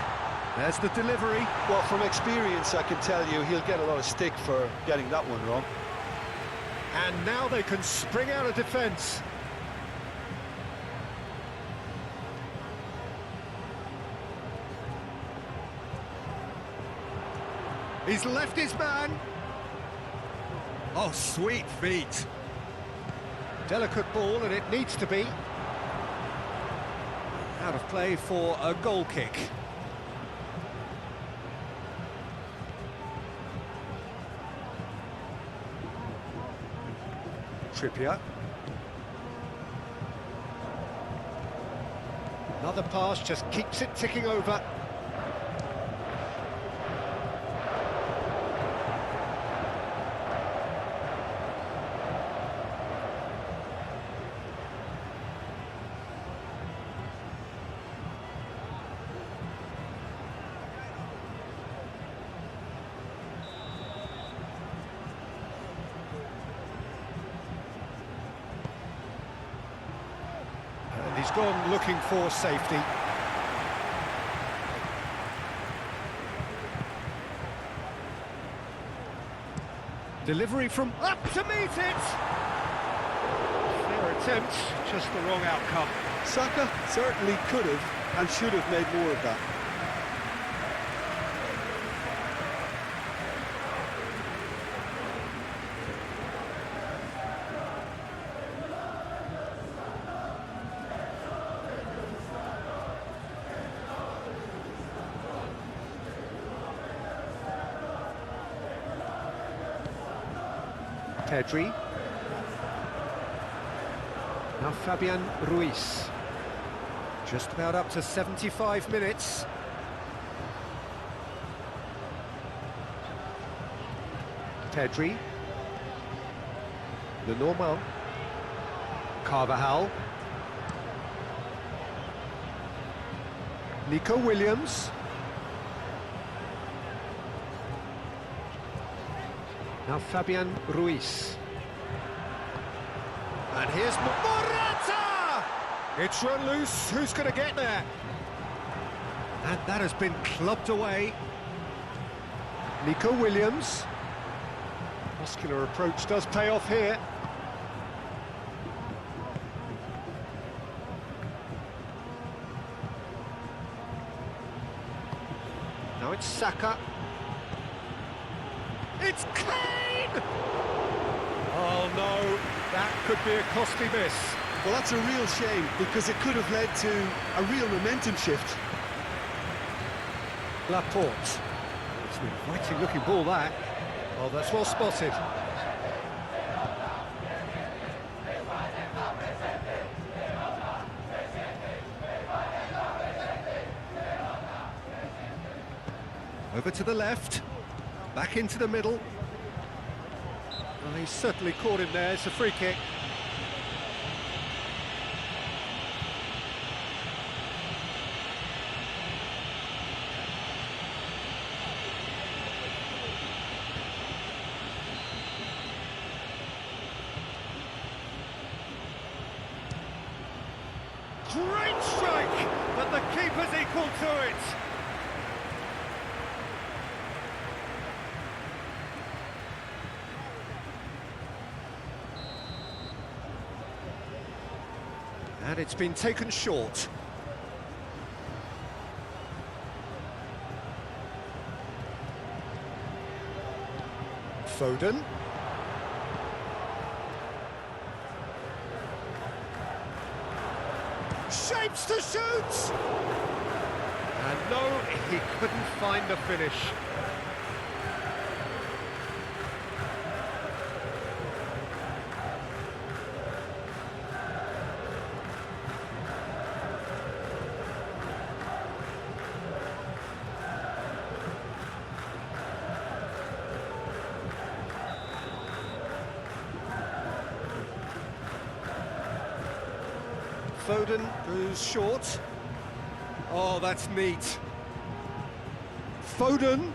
There's the delivery. Well, from experience, I can tell you he'll get a lot of stick for getting that one wrong. And now they can spring out of defence. He's left his man. Oh, sweet feet. Delicate ball, and it needs to be. Out of play for a goal kick. Trippier. Another pass, just keeps it ticking over. And he's gone looking for safety. Delivery from up to meet it! Fair attempt, just the wrong outcome. Saka certainly could have and should have made more of that. Pedri. Now Fabian Ruiz. Just about up to 75 minutes. Pedri. Lenormand. Carvajal. Nico Williams. Now Fabian Ruiz. And here's Morata! It's run loose, who's going to get there? And that has been clubbed away. Nico Williams. Muscular approach does pay off here. Now it's Saka. It's Kane! Oh no, that could be a costly miss. Well, that's a real shame, because it could have led to a real momentum shift. Laporte. It's an inviting looking ball, that. Oh, that's well spotted. Over to the left, back into the middle. Well, he's certainly caught him there. It's a free kick. Great strike, but the keeper's equal to it. And it's been taken short. Foden. Shapes to shoot! And no, he couldn't find the finish. Foden goes short. Oh, that's neat. Foden.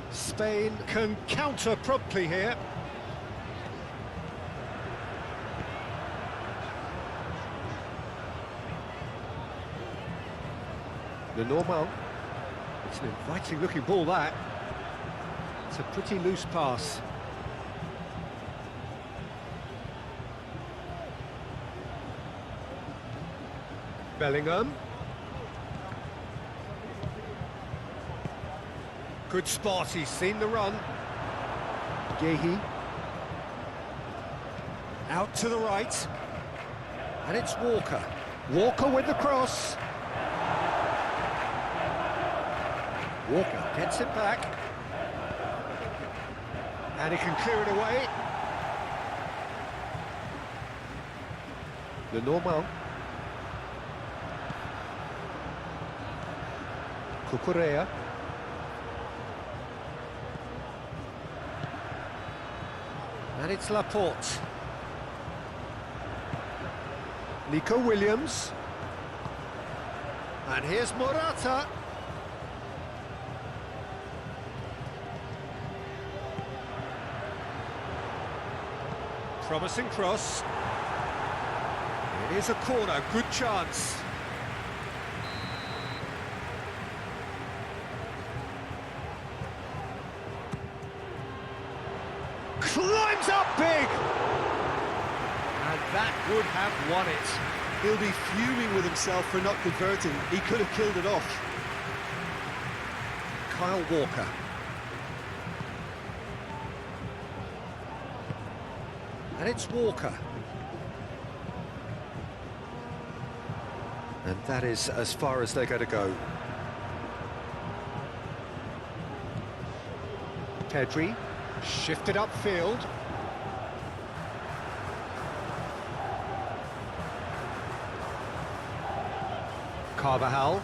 Spain can counter promptly here. The normal. It's an inviting looking ball, that. It's a pretty loose pass. Bellingham. Good spot, he's seen the run. Gehi. Out to the right. And it's Walker. Walker with the cross. Walker gets it back. And he can clear it away. The normal. Cucurella. And it's Laporte. Nico Williams. And here's Morata. Promising cross. It is a corner, good chance. Climbs up big! And that would have won it. He'll be fuming with himself for not converting. He could have killed it off. Kyle Walker. And it's Walker. And that is as far as they're going to go. Pedri. Shifted upfield. Carvajal.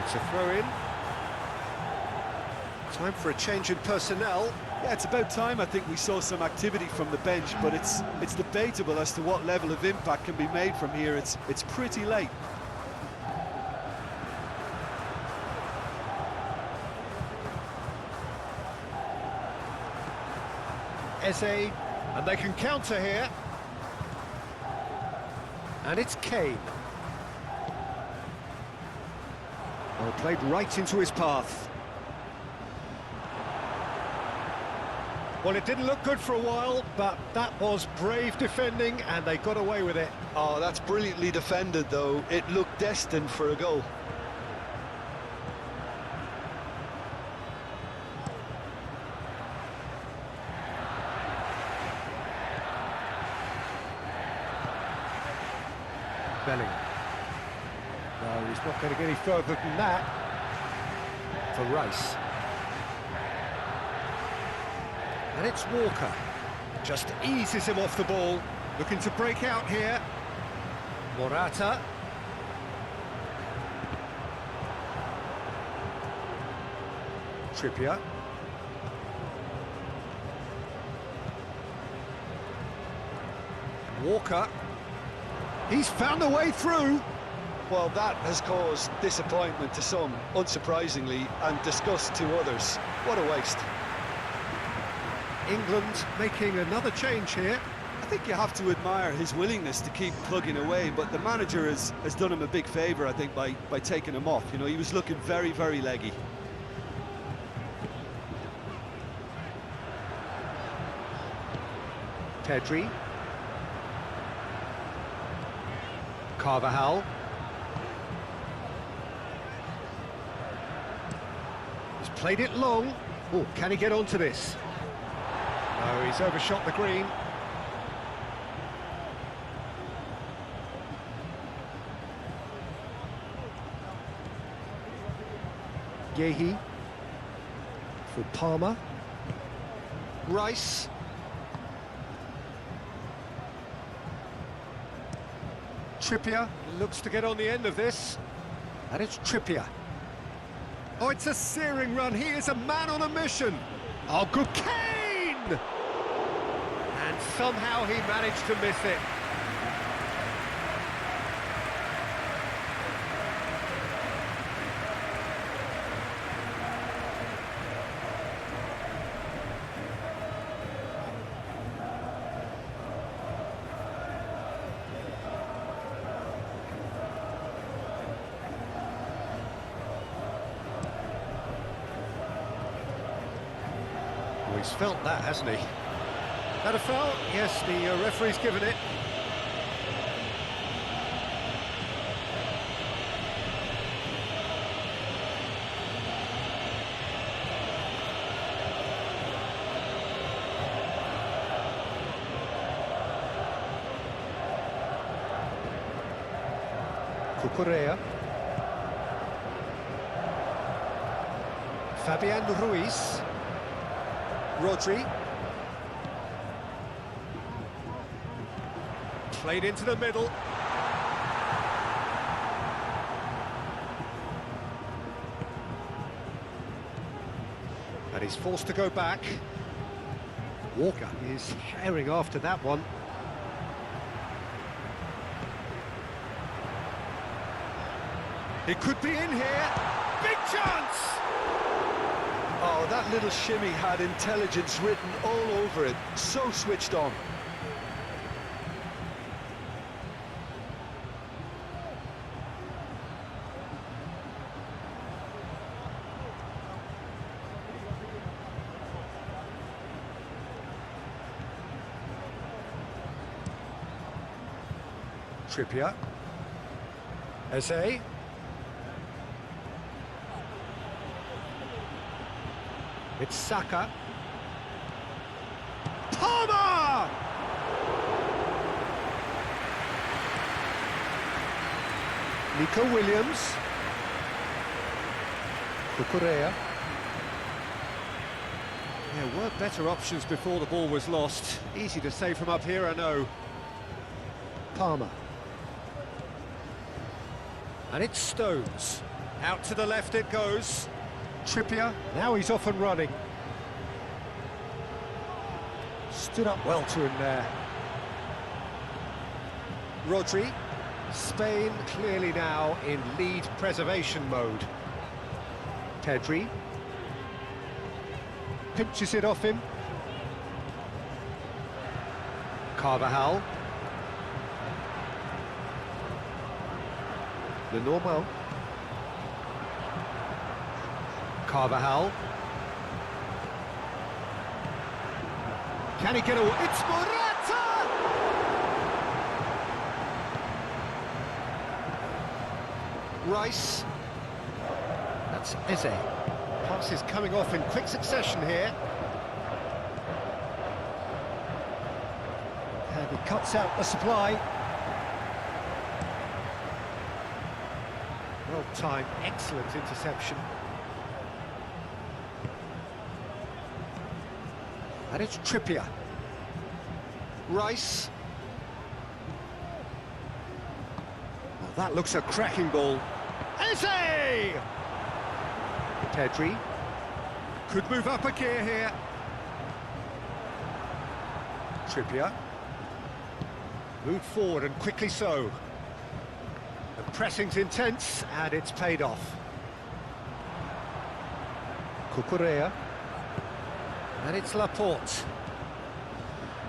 It's a throw-in. Time for a change in personnel. Yeah, it's about time I think we saw some activity from the bench, but it's debatable as to what level of impact can be made from here. It's pretty late. Eze, and they can counter here. And it's Kane. Well, played right into his path. Well, it didn't look good for a while, but that was brave defending, and they got away with it. Oh, that's brilliantly defended, though. It looked destined for a goal. Bellingham. No, he's not going to get any further than that. for Rice. And it's Walker. Just eases him off the ball. Looking to break out here. Morata. Trippier. Walker. He's found a way through. Well, that has caused disappointment to some, unsurprisingly, and disgust to others. What a waste. England making another change here. I think you have to admire his willingness to keep plugging away, but the manager has done him a big favour, I think, by taking him off. You know, he was looking very, very leggy. Pedri. Carvajal. He's played it long. Oh, can he get onto this? No, he's overshot the green. Yehi for Palmer. Rice. Trippier looks to get on the end of this. And it's Trippier. Oh, it's a searing run. He is a man on a mission. Oh, good Kane! And somehow he managed to miss it. Well, he's felt that, hasn't he? That a foul? Yes, the referee's given it. Cucurella. Fabian Ruiz. Rodri. Played into the middle. And he's forced to go back. Walker is herring after that one. It could be in here. Big chance! Oh, that little shimmy had intelligence written all over it. So switched on. Trippier. Eze. It's Saka. Palmer! Nico Williams. Cucurella. There were better options before the ball was lost. Easy to say from up here, I know. Palmer. And it's Stones. Out to the left it goes. Trippier, now he's off and running. Stood up well to him there. Rodri. Spain clearly now in lead preservation mode. Pedri. Pinches it off him. Carvajal. Lenormand. Carvajal. Can he get away? It's Morata! Rice. That's Eze. Passes coming off in quick succession here. And he cuts out the supply. Well timed, excellent interception. And it's Trippier. Rice. Well, that looks a cracking ball. Eze! Pedri. Could move up a gear here. Trippier. Moved forward and quickly so. The pressing's intense and it's paid off. Cucurella. And it's Laporte.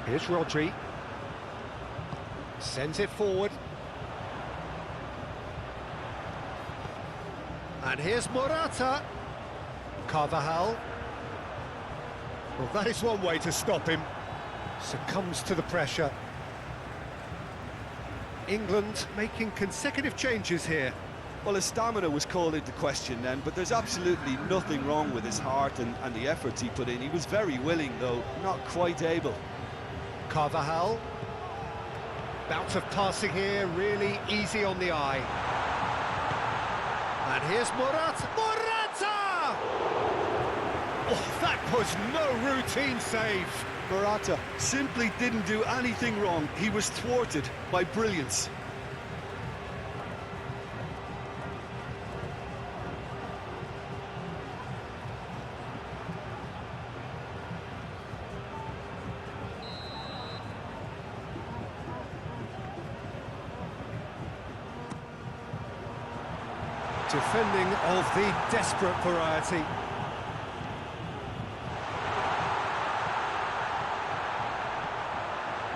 Here's Rodri. Sends it forward. And here's Morata. Carvajal. Well, that is one way to stop him. Succumbs to the pressure. England making consecutive changes here. Well, his stamina was called into question then, but there's absolutely nothing wrong with his heart and the efforts he put in. He was very willing, though not quite able. Carvajal. Bout of passing here, really easy on the eye. And here's Morata. Morata! Oh, that was no routine save. Morata simply didn't do anything wrong. He was thwarted by brilliance. Defending of the desperate variety.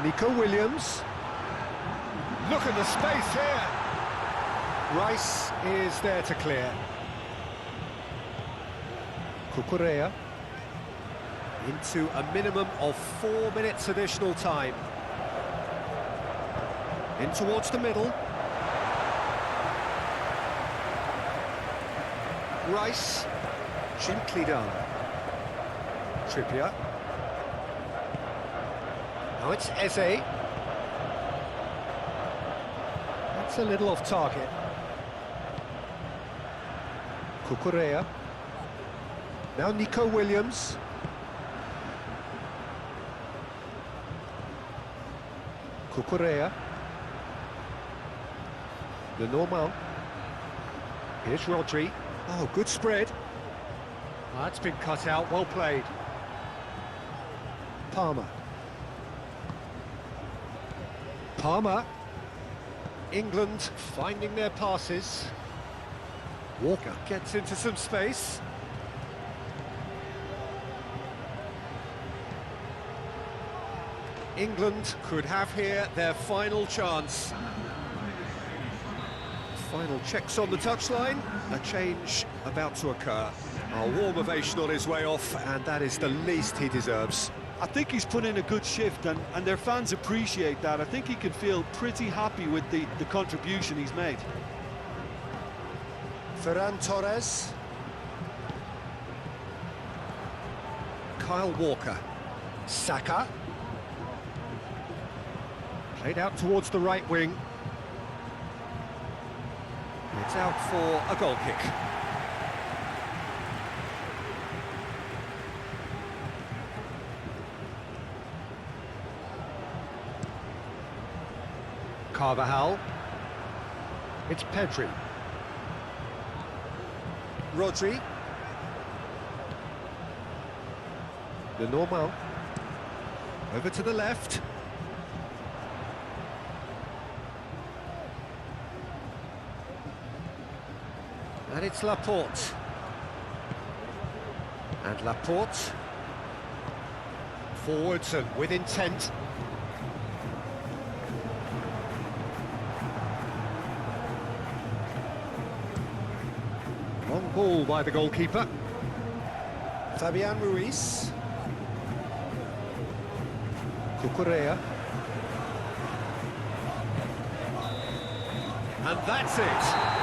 Nico Williams. Look at the space here. Rice is there to clear. Cucurella. Into a minimum of 4 minutes additional time. In towards the middle. Rice, gently done. Trippier. Now it's Eze. That's a little off target. Cucurella. Now Nico Williams. Cucurella. The normal. Here's Rodri. Oh, good spread. That's been cut out, well played. Palmer. Palmer. England finding their passes. Walker gets into some space. England could have here their final chance. Final checks on the touchline, a change about to occur. A warm ovation on his way off, and that is the least he deserves. I think he's put in a good shift, and their fans appreciate that. I think he can feel pretty happy with the contribution he's made. Ferran Torres. Kyle Walker. Saka. Played out towards the right wing. It's out for a goal kick. Carvajal. It's Pedri. Rodri. The normal. Over to the left. And it's Laporte. And Laporte. Forwards and with intent. Long ball by the goalkeeper. Fabian Ruiz. Cucurella. And that's it.